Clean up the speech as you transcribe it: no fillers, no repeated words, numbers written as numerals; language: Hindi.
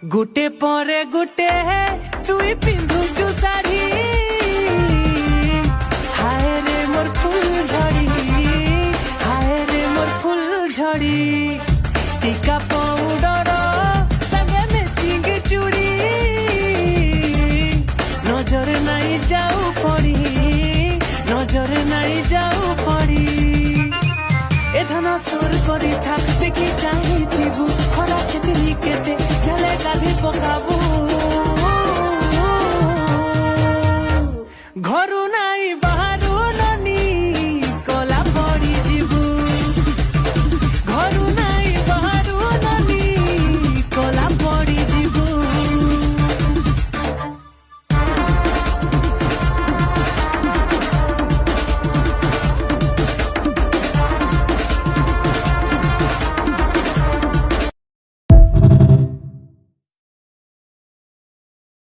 गुटे परे गुटे तुई पिंधुचु साड़ी हाय रे मोर फूल झड़ी हाय रे मोर फूल झड़ी टीका पाउडर संगे मैचिंग चूड़ी नजर नहीं जाऊ पड़ी नजर नहीं जाऊ पड़ी ए धना सुर करी थाक